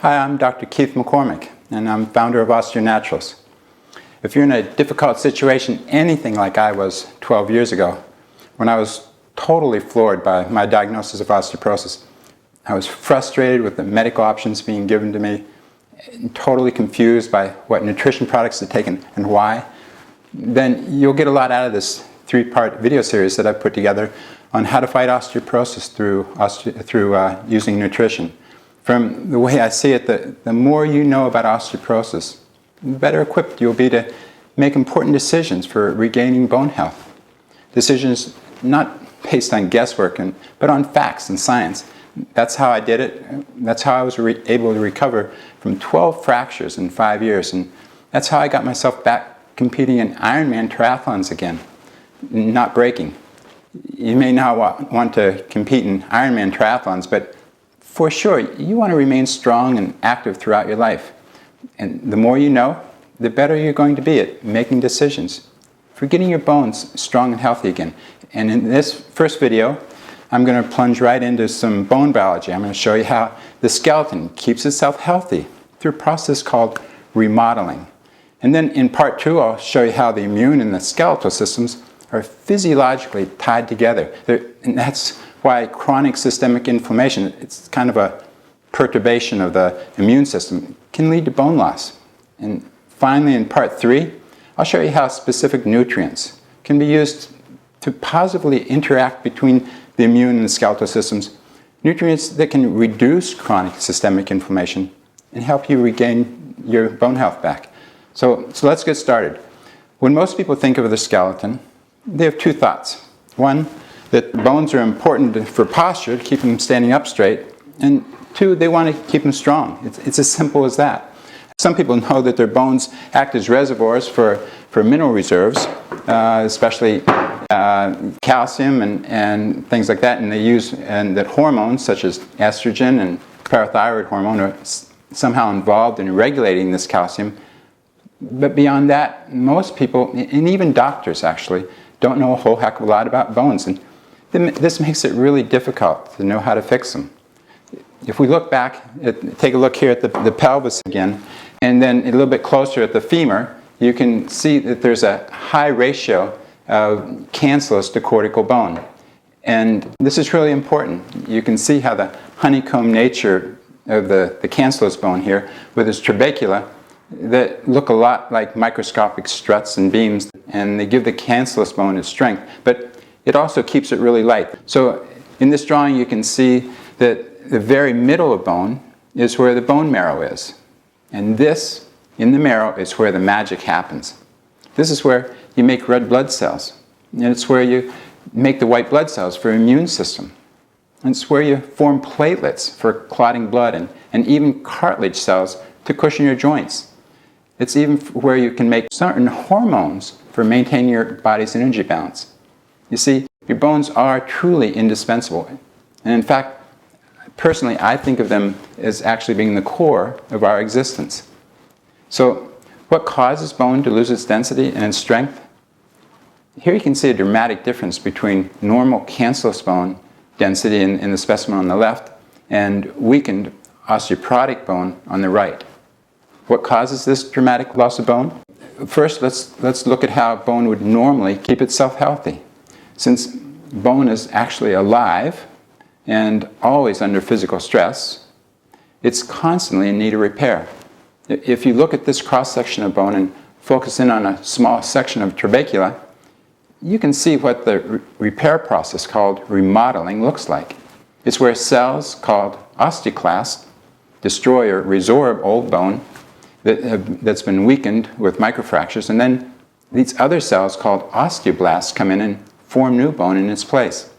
Hi, I'm Dr. Keith McCormick, and I'm founder of Osteonaturals. If you're in a difficult situation, anything like I was 12 years ago, when I was totally floored by my diagnosis of osteoporosis, I was frustrated with the medical options being given to me, and totally confused by what nutrition products to take and why, then you'll get a lot out of this three-part video series that I've put together on how to fight osteoporosis through using nutrition. From the way I see it, the more you know about osteoporosis, the better equipped you'll be to make important decisions for regaining bone health. Decisions not based on guesswork, but on facts and science. That's how I did it. That's how I was able to recover from 12 fractures in 5 years. And that's how I got myself back competing in Ironman triathlons again, not breaking. You may not want to compete in Ironman triathlons, but for sure, you want to remain strong and active throughout your life. And the more you know, the better you're going to be at making decisions, for getting your bones strong and healthy again. And in this first video, I'm going to plunge right into some bone biology. I'm going to show you how the skeleton keeps itself healthy through a process called remodeling. And then in part two, I'll show you how the immune and the skeletal systems are physiologically tied together. And that's why chronic systemic inflammation, it's kind of a perturbation of the immune system, can lead to bone loss. And finally, in part three, I'll show you how specific nutrients can be used to positively interact between the immune and the skeletal systems, nutrients that can reduce chronic systemic inflammation and help you regain your bone health back. So let's get started. When most people think of the skeleton, they have two thoughts. One, that bones are important for posture, to keep them standing up straight, and two, they want to keep them strong. It's as simple as that. Some people know that their bones act as reservoirs for mineral reserves, especially calcium and things like that, and they use that hormones such as estrogen and parathyroid hormone are somehow involved in regulating this calcium. But beyond that, most people, and even doctors actually, don't know a whole heck of a lot about bones. And this makes it really difficult to know how to fix them. If we look back, take a look here at the pelvis again, and then a little bit closer at the femur, you can see that there's a high ratio of cancellous to cortical bone. And this is really important. You can see how the honeycomb nature of the cancellous bone here, with its trabecula, that look a lot like microscopic struts and beams, and they give the cancellous bone its strength, but it also keeps it really light. So in this drawing you can see that the very middle of bone is where the bone marrow is. And this, in the marrow, is where the magic happens. This is where you make red blood cells, and it's where you make the white blood cells for your immune system. And it's where you form platelets for clotting blood and even cartilage cells to cushion your joints. It's even where you can make certain hormones for maintaining your body's energy balance. You see, your bones are truly indispensable. And in fact, personally, I think of them as actually being the core of our existence. So, what causes bone to lose its density and its strength? Here you can see a dramatic difference between normal cancellous bone density in the specimen on the left and weakened osteoporotic bone on the right. What causes this dramatic loss of bone? First, let's look at how bone would normally keep itself healthy. Since bone is actually alive and always under physical stress, it's constantly in need of repair. If you look at this cross-section of bone and focus in on a small section of trabecula, you can see what the repair process called remodeling looks like. It's where cells called osteoclasts destroy or resorb old bone that's been weakened with microfractures, and then these other cells called osteoblasts come in and form new bone in its place.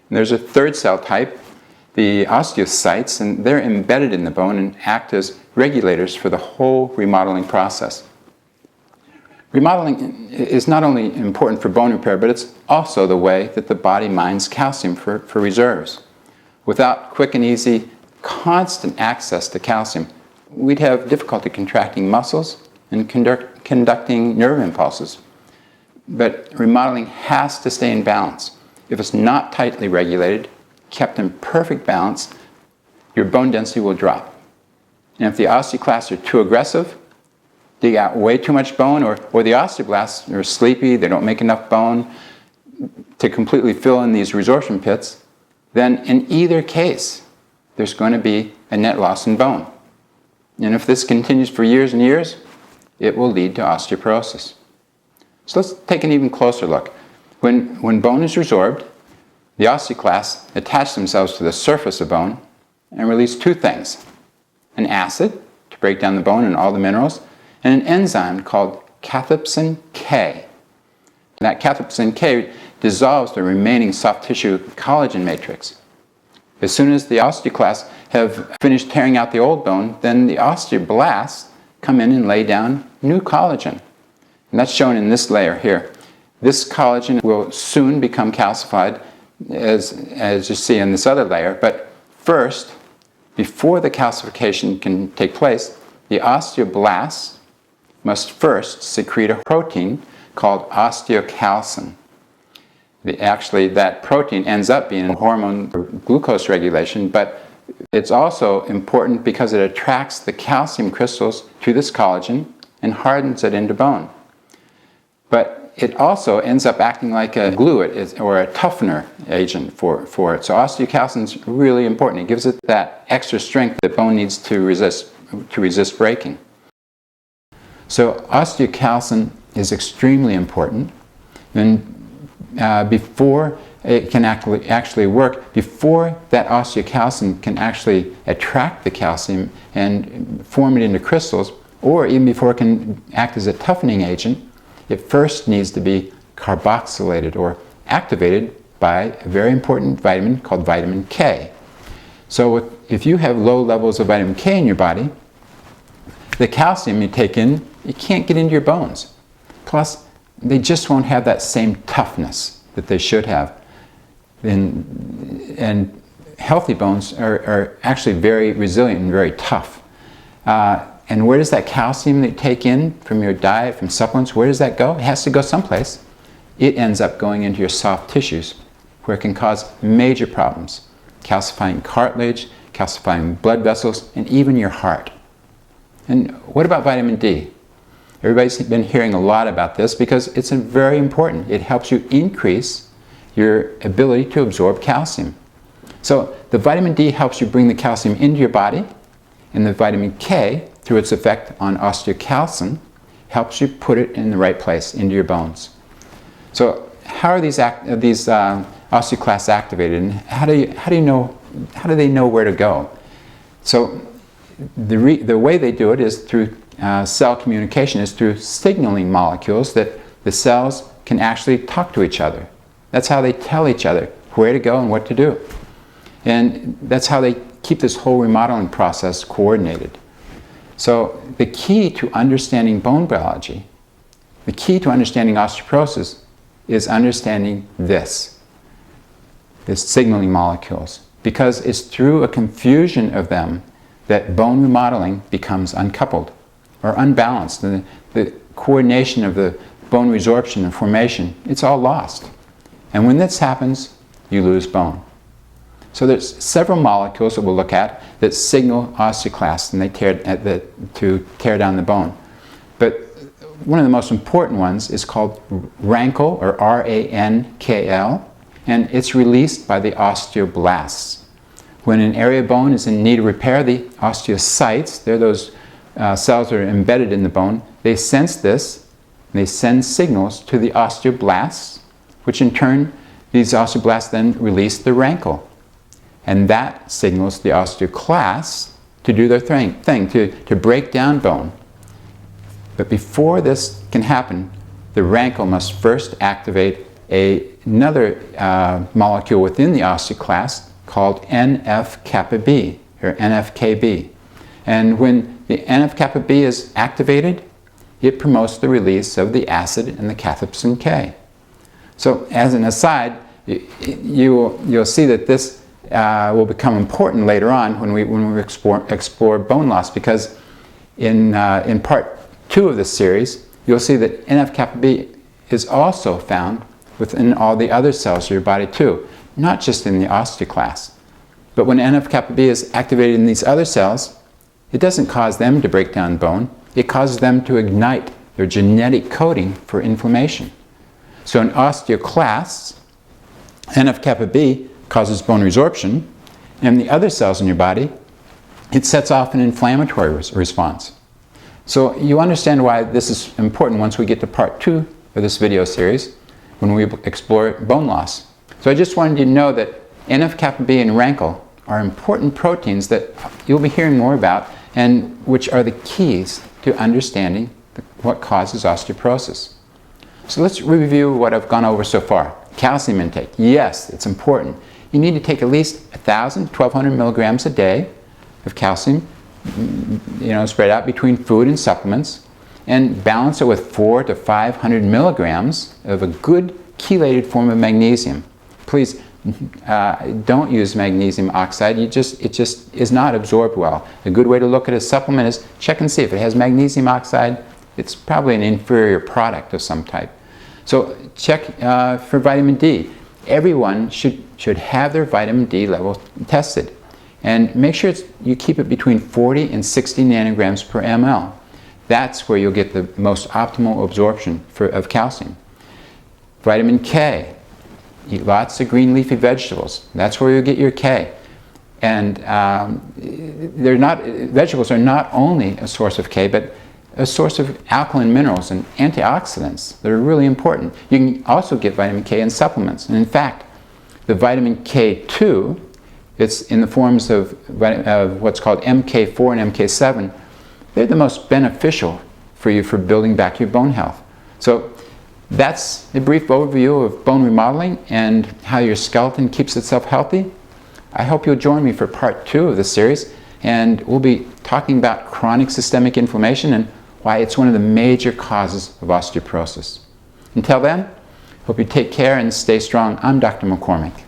And there's a third cell type, the osteocytes, and they're embedded in the bone and act as regulators for the whole remodeling process. Remodeling is not only important for bone repair, but it's also the way that the body mines calcium for reserves. Without quick and easy, constant access to calcium, we'd have difficulty contracting muscles and conducting nerve impulses. But remodeling has to stay in balance. If it's not tightly regulated, kept in perfect balance, your bone density will drop. And if the osteoclasts are too aggressive, dig out way too much bone, or the osteoblasts are sleepy, they don't make enough bone to completely fill in these resorption pits, then in either case, there's going to be a net loss in bone. And if this continues for years and years, it will lead to osteoporosis. So let's take an even closer look. When bone is resorbed, the osteoclasts attach themselves to the surface of bone and release two things: an acid to break down the bone and all the minerals, and an enzyme called cathepsin K. That cathepsin K dissolves the remaining soft tissue collagen matrix. As soon as the osteoclasts have finished tearing out the old bone, then the osteoblasts come in and lay down new collagen. And that's shown in this layer here. This collagen will soon become calcified, as you see in this other layer. But first, before the calcification can take place, the osteoblasts must first secrete a protein called osteocalcin. Actually, that protein ends up being a hormone for glucose regulation, but it's also important because it attracts the calcium crystals to this collagen and hardens it into bone. But it also ends up acting like a glue or a toughener agent for it. So osteocalcin is really important. It gives it that extra strength that bone needs to resist breaking. So osteocalcin is extremely important. And before it can actually work, before that osteocalcin can actually attract the calcium and form it into crystals, or even before it can act as a toughening agent, it first needs to be carboxylated or activated by a very important vitamin called vitamin K. So if you have low levels of vitamin K in your body, the calcium you take in, it can't get into your bones. Plus, they just won't have that same toughness that they should have. And healthy bones are actually very resilient and very tough. And where does that calcium that you take in from your diet, from supplements, where does that go? It has to go someplace. It ends up going into your soft tissues, where it can cause major problems: calcifying cartilage, calcifying blood vessels, and even your heart. And what about vitamin D? Everybody's been hearing a lot about this because it's very important. It helps you increase your ability to absorb calcium. So the vitamin D helps you bring the calcium into your body, and the vitamin K, through its effect on osteocalcin, helps you put it in the right place into your bones. So how are these osteoclasts activated, and how do they know where to go? So the way they do it is through cell communication, is through signaling molecules that the cells can actually talk to each other. That's how they tell each other where to go and what to do. And that's how they keep this whole remodeling process coordinated. So the key to understanding bone biology, the key to understanding osteoporosis, is understanding this signaling molecules, because it's through a confusion of them that bone remodeling becomes uncoupled or unbalanced. The coordination of the bone resorption and formation, it's all lost. And when this happens, you lose bone. So there's several molecules that we'll look at that signal osteoclasts and to tear down the bone. But one of the most important ones is called RANKL, or R-A-N-K-L, and it's released by the osteoblasts. When an area of bone is in need of repair, the osteocytes, they're those cells that are embedded in the bone, they sense this, and they send signals to the osteoblasts, which in turn, these osteoblasts then release the RANKL. And that signals the osteoclasts to do their thing to break down bone. But before this can happen, the RANKL must first activate another molecule within the osteoclast called NF-kappa B, or NF-kB. And when the NF-kappa B is activated, it promotes the release of the acid and the cathepsin K. So as an aside, you'll see that this will become important later on when we explore bone loss, because in part 2 of this series, you'll see that NF-kappa B is also found within all the other cells of your body too, not just in the osteoclast. But when NF-kappa B is activated in these other cells, it doesn't cause them to break down bone. It causes them to ignite their genetic coding for inflammation. So in osteoclasts, NF-kappa B causes bone resorption, and the other cells in your body, it sets off an inflammatory response. So you understand why this is important once we get to part 2 of this video series, when we explore bone loss. So I just wanted you to know that NF-kappa B and rankle are important proteins that you'll be hearing more about, and which are the keys to understanding what causes osteoporosis. So let's review what I've gone over so far. Calcium intake. Yes, it's important. You need to take at least 1,000, 1,200 milligrams a day of calcium, spread out between food and supplements, and balance it with 400 to 500 milligrams of a good chelated form of magnesium. Please don't use magnesium oxide. It just is not absorbed well. A good way to look at a supplement is check and see if it has magnesium oxide. It's probably an inferior product of some type. So check for vitamin D. Everyone should have their vitamin D level tested. And make sure you keep it between 40 and 60 nanograms per ml. That's where you'll get the most optimal absorption of calcium. Vitamin K. Eat lots of green leafy vegetables. That's where you'll get your K. And vegetables are not only a source of K, but a source of alkaline minerals and antioxidants that are really important. You can also get vitamin K in supplements. And in fact, the vitamin K2, it's in the forms of what's called MK4 and MK7. They're the most beneficial for you for building back your bone health. So that's a brief overview of bone remodeling and how your skeleton keeps itself healthy. I hope you'll join me for part 2 of this series, and we'll be talking about chronic systemic inflammation and why it's one of the major causes of osteoporosis. Until then, hope you take care and stay strong. I'm Dr. McCormick.